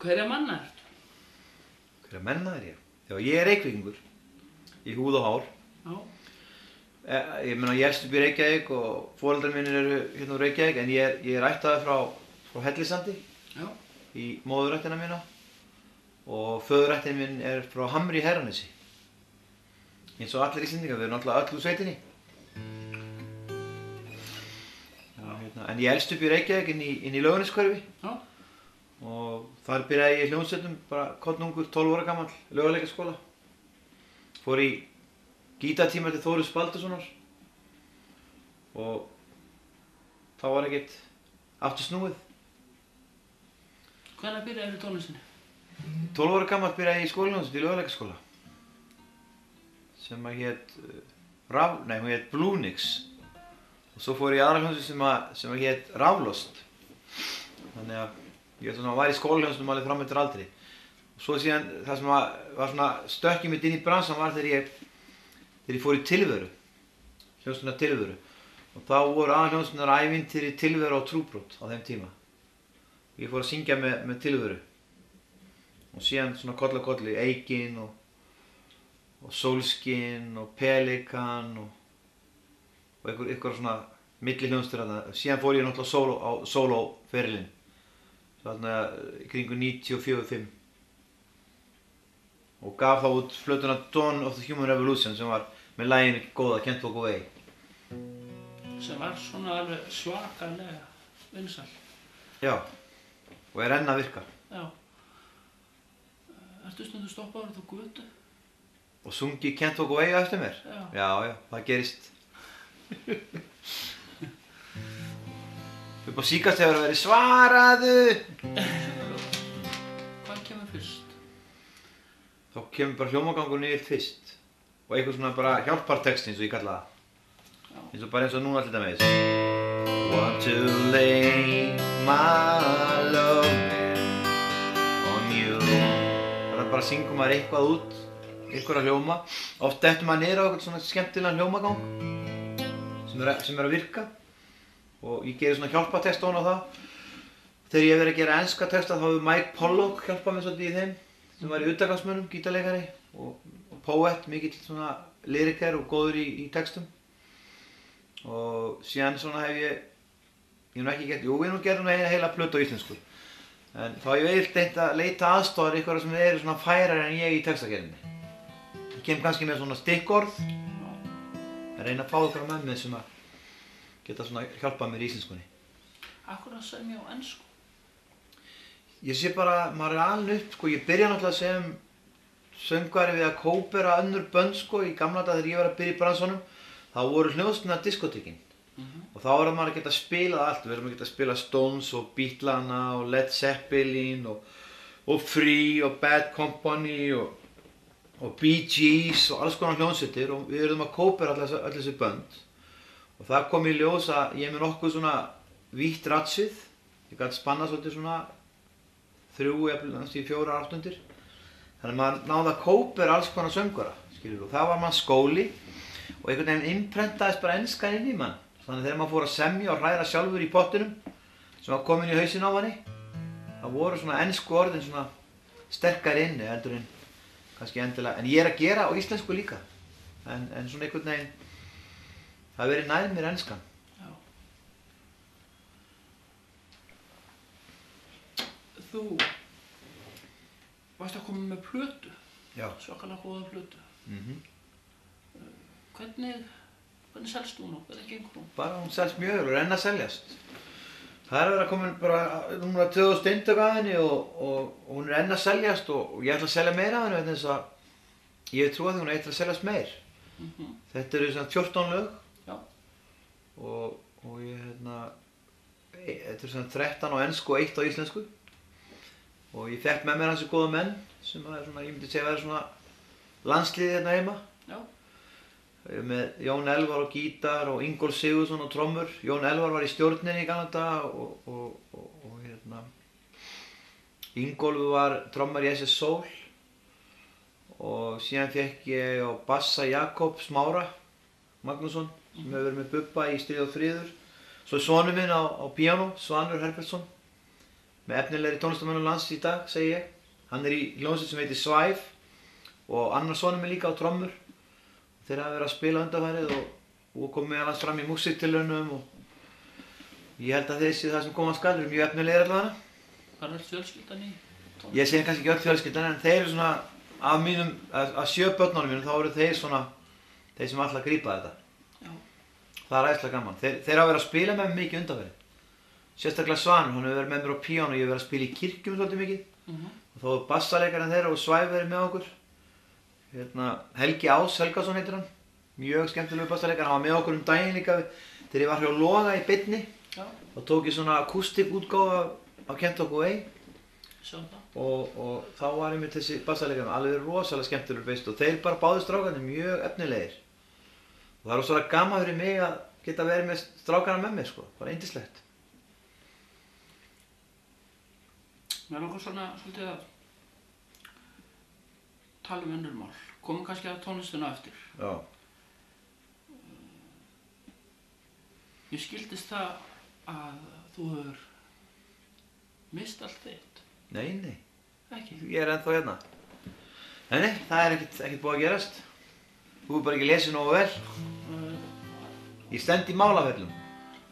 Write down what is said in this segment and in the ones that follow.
Hverja manna ertu? Hverja menna er ég? Já, ég er Reykvíkingur. Í húð og hár. Já. Ég meina, ég elst upp í Reykjavík og foreldrar mínir eru hérna úr Reykjavík, en ég er ættaður frá Hellisandi. Já. Í móðurættina mína. Og föðurættin minn er frá Hamri í Hegranesi. Eins og allir Íslendingar, við erum náttúrulega öll úr sveitinni. En ég elst upp í Reykjavík inn í Laugarneshverfi. Já. Og þar byrjaði ég í hljómsveitum, bara kornungur, 12 ára gamall, Laugarleikaskóla. Fór í gítartíma til Þóris Baldurssonar. Og þá var ekkert aftur snúið. Hvenær byrjaðir í tónlistinni? 12 ára gamall byrjaði ég í skólahljómsveit í Laugarleikaskóla. Sem að hún hét Blúnix. Og svo fór ég í aðra hljómsveit sem að hét Raflost. Þannig að ég var í skólahljómsveitum alveg fram eftir aldri. Og svo síðan það sem var svona stökkið mitt inn í bransann var þegar ég fór í Tilveru. Hljómsveitina Tilveru. Og þá voru aðalhljómsveitirnar Ævintýri, Tilveru og Trúbrot á þeim tíma. Ég fór að syngja með Tilveru. Og síðan svona koll af kolli, Eikin og Sólskin og Pelikan og einhver svona millihljómsveitir þarna. Síðan fór ég náttúrulega á sólóferilinn. Þarna í kringu 94-5. Og gaf þá út plötuna Dawn of the Human Revolution sem var með laginu góða Can't Walk Away. Sem var svona alveg svakalega vinsæl. Já, og er enn að virka. Já. Ertu stundum stoppaður út á götu? Og sungi Can't Walk Away eftir mér? Já. Já, það gerist. Upp á síkast hefur verið svaraðu! Hvað kemur fyrst? Þá kemur bara hljómagangurinn yfir fyrst. Og eitthvað svona bara hjálpartext eins og ég kalla það. Eins og núna til dæmis. Want to lay my loving on you. Það bara syngur maður eitthvað út, einhverja hljóma. Oft dettur maður niður á eitthvað svona skemmtilegan hljómagang sem er að virka. Og ég gerir svona hjálpartexta ofan á það. Þegar ég hef verið að gera enska texta þá hefur Mike Pollock hjálpað mér svolítið í þeim. Sem var í utangarðsmönnum, gítarleikari og poet, mikill svona lyrikar og góður í textum. Og síðan svona hef ég hef nú ekki gert, jú, ég hef nú gert heila plötu á íslensku. En þá hef ég eiginlega að leita aðstofar ykkur sem eru svona færar en ég í textagerðinni. Ég kem kannski með svona stikkorð, en reyna að fá ykkur með mig sem að geta svona hjálpað mér í íslenskunni. Af hverju að semja á ensku? Ég sé bara, maður er alinn upp, sko, ég byrja náttúrulega sem söngvari við að kópera önnur bönd, sko, í gamla daga þegar ég var að byrja í bransanum. Þá voru hljómsveitirnar diskotekinn. Og þá var maður að geta spilað allt, við erum að geta spilað Stones og Beatlana og Led Zeppelin og Free og Bad Company og Bee Gees og alls konar hljómsveitir og við verðum að kópera öll þessi bönd. Og það kom í ljós að ég er með nokkuð svona vítt radsvið. Ég gat spannað svolítið svona 3, jafnvel 4 áttundir. Þannig að maður náði að kópera alls konar söngvara, skilur, og það var maður skóli og einhvern veginn innprentaðist bara enskan inn í mann. Þannig að þegar maður fór að semja og hræra sjálfur í pottinum sem var komin í hausinn á manni, það voru svona ensku orðin svona sterkari inni heldur en kannski endilega. En ég er að gera á íslensku líka, en svona einhvern veginn, það hefur verið nær mér enskan. Já. Þú varst að koma með plötu. Já. Svakalega góða plötu. Hvernig selst hún og hvernig gengur hún? Bara hún selst mjög vel og er enn að seljast. Það er að vera komin bara núna 2000 eintök af henni og hún er enn að seljast og ég ætla að selja meira af henni vegna þess að ég trúi að hún ætla að seljast meir. Þetta eru svona 14 lög. Já. Og ég þetta eru svona 13 á ensku og 1 á íslensku. Og ég fékk með mér hansi góða menn sem er svona, ég myndi segja að vera svona landsliðið hérna heima. Já. Með Jón Elvar á gítar og Ingólfur Sigurðsson á trommur. Jón Elvar var í stjórninni í gamla daga og Ingólfur var trommari í SS Soul. Og síðan fékk ég á bassa Jakob Smára Magnússon sem hefur verið með Bubba í Stríð og friður. Svo sonur minn á píanó, Svanur Herbertsson. með efnilegri tónlistarmönnum lands í dag, segi ég. Hann í hljómsveit sem heitir Svæf og annar sonur minn líka á trommur. Þeir hafa verið að spila undanfarið og komið meðal annars fram í músíktilraunum og ég held að þeir séu það sem koma skal, eru mjög efnilegir allavega. Hvað er öll fjölskyldan í tónlist? Ég segi kannski ekki öll fjölskyldan en þeir eru svona, af 7 börnunum mínum þá eru þeir svona, þeir sem ætla að grípa þetta. Já. Það er æðislega gaman. Þeir hafa verið að spila með mér mikið undanfarið. Sérstaklega Svanur, hann hefur verið með mér á píanó, ég hef verið að spila í kirkjum svolítið mikið. Og þá er bassalekarinn þeirra og Svæf verið með okkur. Helgi Ás Helgason heitir hann, mjög skemmtilegur bassaleikari, hann var með okkur daginn líka þegar ég var hjá Loga í beinni. Já. Og tók ég svona akústík útgáfu af Kent og Way. Sjá það. Og þá var ég með þessi bassaleikari, alveg rosalega skemmtilegur veist og þeir bara báðir strákarnir mjög efnilegir. Og það var svona gaman fyrir mig að geta verið með strákarna með mér sko, bara yndislegt. Mér langar svona svolítið að tala önnur mál. Komum kannski að tónlistina eftir. Já. Ég skildist það að þú hefur mist allt þitt. Nei. Ekki? Ég er ennþá hérna. Nei, það er ekkert búið að gerast. Þú er bara ekki lesið nógu vel. Ég stend í málaferlum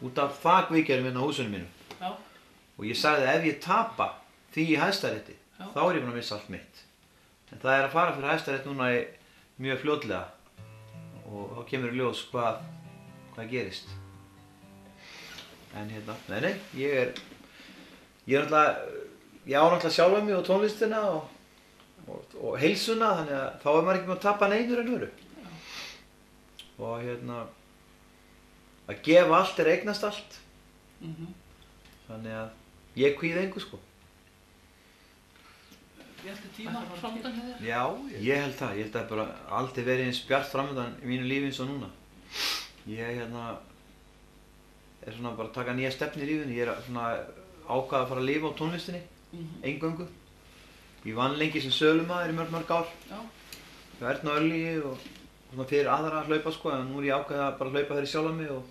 út af þakvíkjarum hérna á húsunum mínu. Já. Og ég sagði að ef ég tapa því í Hæstarétti, þá er ég búinn að missa allt mitt. En það er að fara fyrir Hæstarétt núna mjög fljótlega og þá kemur í ljós hvað gerist. En nei, ég á náttúrulega sjálfa mig og tónlistina og heilsuna, þannig að þá er maður ekki búinn að tapa neinu en öðru. Og að gefa allt er eignast allt. Þannig að ég kvíði engu sko. Ég held að tíma framöndan hjá þér? Já, ég held það. Ég held að bara aldrei verið eins bjart framöndan í mínu lífi eins og núna. Ég er svona bara að taka nýja stefnu í lífinu. Ég er svona ákvað að fara að lifa á tónlistinni, eingöngu. Ég vann lengi sem sölumaður í mörg ár. Já. Hjá Erna Örlygi og svona fyrir aðra að hlaupa sko, en nú er ég ákvað að bara hlaupa fyrir sjálfa mig og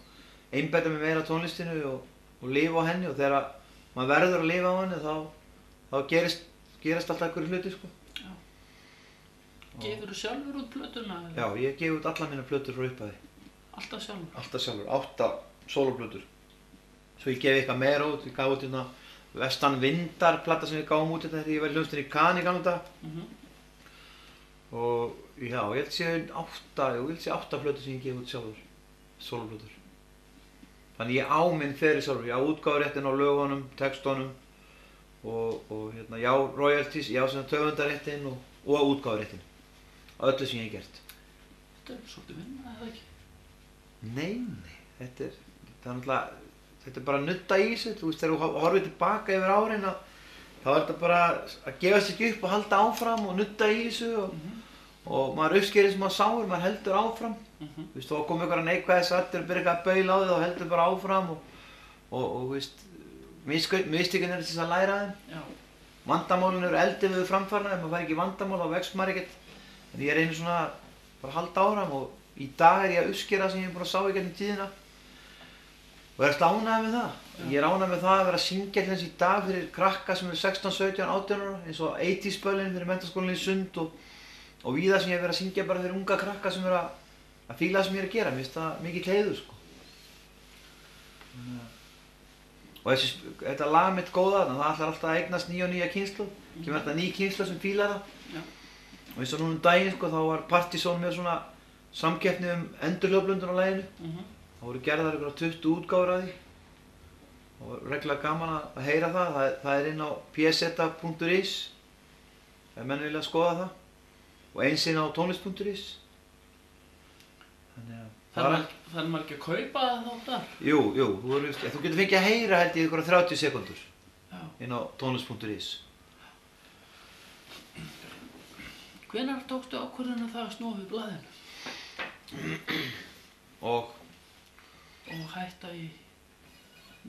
einbeita mig meira á tónlistinu og lifa á henni og þegar maður verður að lifa á henni þá gerast alltaf einhverju hluti sko. Já. Gefurðu sjálfur út plötuna? Já, ég gef út allar mínar plötur frá upphafi. Alltaf sjálfur? Alltaf sjálfur, 8 sólóplötur. Svo ég gef eitthvað meira út, ég gaf út Vestan Vindar plata sem við gáum út þegar ég var í hljómsveitinni í Cannes í gamla daga. Og já, ég held sé 8 plötur sem ég gef út sjálfur, sólóplötur. Þannig ég á minn feril sjálfur, ég á útgáfuréttinn á lögunum, textunum og já, royalties, já, höfundaréttinn og útgáfuréttinn á öllu sem ég hef gert. Þetta er svolítið vinna, eða ekki? Nei, þetta er bara að nudda í þessu, þú veist, þegar þú horfir tilbaka yfir árin þá er þetta bara að gefa sig ekki upp og halda áfram og nudda í þessu og maður uppskerir sem maður sáir, maður heldur áfram. Þú veist, þá kom einhverja neikvæðis raddir og byrja eitthvað að baula á þig og heldur bara áfram og þú veist, mistökin eru til þess að læra þeim. Já. Vandamálin eru eldið við framfarna, ef maður fær ekki vandamál þá vext maður ekkert. En ég reynir svona bara að halda áfram og í dag er ég að uppskera sem ég hef búin að sá í gegnum tíðina. Og er alltaf ánægður með það. Ég er ánægður með það að vera að syngja til þess í dag fyrir krakka sem eru 16, 17, 18 ára eins og 80s-böllin fyrir menntaskólann í Sund og víða sem ég hef verið að syngja bara fyrir unga krakka sem eru að fíla það sem ég er að gera. Mér finnst það mikill heiður sko. Og þetta lag mitt góða, það ætlar alltaf að eignast nýja kynslóð. Kemur alltaf ný kynslóð sem fílar það. Já. Og eins og núna daginn sko, þá var Partizón með svona samkeppni endurhljóðblöndun á laginu. Það voru gerðar ykkur 20 útgáfur af því. Það var reglulega gaman að heyra það. Það er inn á pseta.is ef menn vilja skoða það. Og eins inn á tónlist.is. Það er maður ekki að kaupa það þá þar? Jú, þú getur fengið að heyra held í ykkur 30 sekúndur inn á tónlist.is. Hvenær tókstu ákvörðun það að snúa við blaðinu? Og hætta í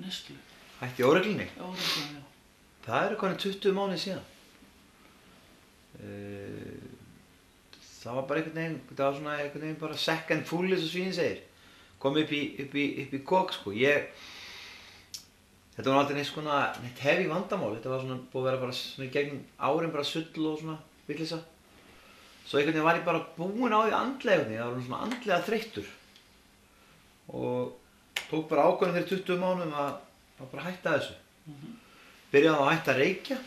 neyslu? Hætti í óreglunni? Óreglunni, já. Það eru konin 20 mánuðir síðan. Það var bara einhvern veginn bara second full eins og svínin segir. Kom upp í kok sko. Þetta þetta var aldrei neitt heavy vandamál, þetta var svona búið að vera bara svona í gegnum árin bara sull og svona vitleysa. Svo einhvern veginn var ég bara búinn á því andlega, ég var svona andlega þreyttur og tók bara ákvörðun fyrir 20 mánuðum að bara hætta þessu. Byrjaði á að hætta að reykja.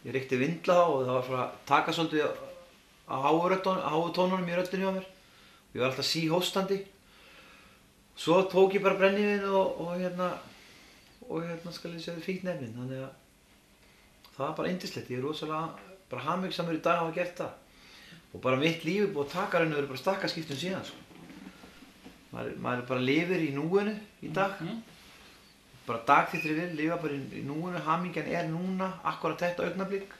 Ég reykti vindla þá og það var svona að taka svolítið á háu tónunum í röddinni á mér. Ég var alltaf síhóstandi. Svo tók ég bara brennivín og skal ég segja fíkniefnin, þannig að það var bara yndislegt. Ég er rosalega bara hamingjusamur í dag að hafa gert það. Og bara mitt líf er búið að taka raun og veru bara stakkaskiptum síðan, sko. Maður bara lifir í núinu í dag. Bara dag því þegar ég vil, lifa bara í núinu, hamingjan er núna, akkurat þetta augnablik.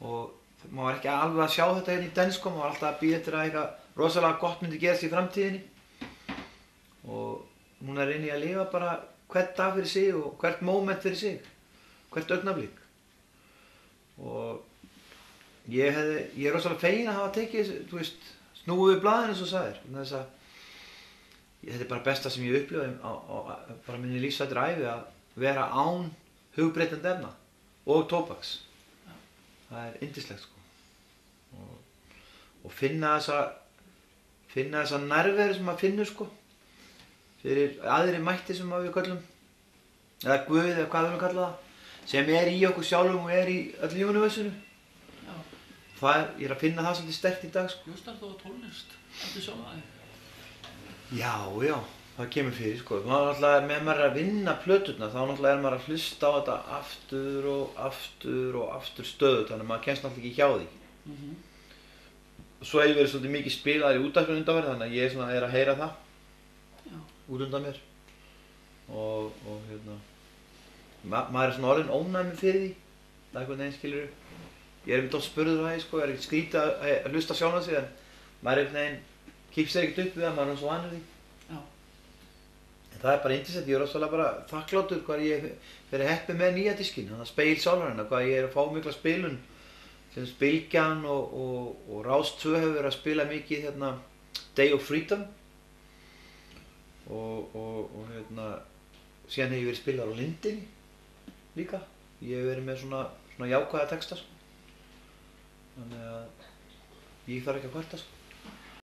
Og maður var ekki alveg að sjá þetta hérna í Denskom, maður var alltaf að bíða eftir að eitthvað rosalega gott myndi gerast í framtíðinni. Og núna reyni ég að lifa bara hvert dag fyrir sig og hvert moment fyrir sig, hvert augnablik. Og ég er rosalega feginn að hafa tekið, þú veist, snúið við blaðinu eins og sagðir. Þess að þetta er bara besta sem ég upplifaði á bara minni lífsættri ævi, að vera án hugbreytandi efna og tóbaks. Það er yndislegt, sko. Og finna þessa nærveru sem maður finnur, sko, fyrir aðri mætti sem við köllum, eða Guð eða hvað við viljum kalla það, sem er í okkur sjálfum og er í öllu universinu. Ég er að finna það svolítið sterkt í dag, sko. Hlustar þú á tónlist eftir sjálfa þig? Já, það kemur fyrir, sko. Náttúrulega með maður að vinna plöturnar, þá náttúrulega er maður að hlusta á þetta aftur og aftur og aftur stöðugt, þannig að maður kemst náttúrulega ekki hjá því. Svo hef ég verið svolítið mikið spilaðar í útvarpinu undanfarið, þannig að ég er að heyra það út undan mér. Og maður er svona orðinn ónæmur fyrir því, það er einhvern veginn, skilurðu. Ég er einmitt oft spurður það, sko, er ekkert skrítið að hlusta á sjálfan sig, en maður er einhvern veginn kýpst sér ekkert upp við það, maður er svo vanur því. En það er bara yndislegt, ég er rosalega bara þakkláttur hvað ég verið heppinn með nýja diskinn, þannig að Speil sálarina, hvað ég er að fá mikla spilun. Sem Bylgjan og Rás 2 hefur verið að spila mikið hérna Day of Freedom. Og síðan hef ég verið spilaður á Lindinni líka. Ég hef verið með svona jákvæða texta, sko. Þannig að ég þarf ekki að kvarta, sko.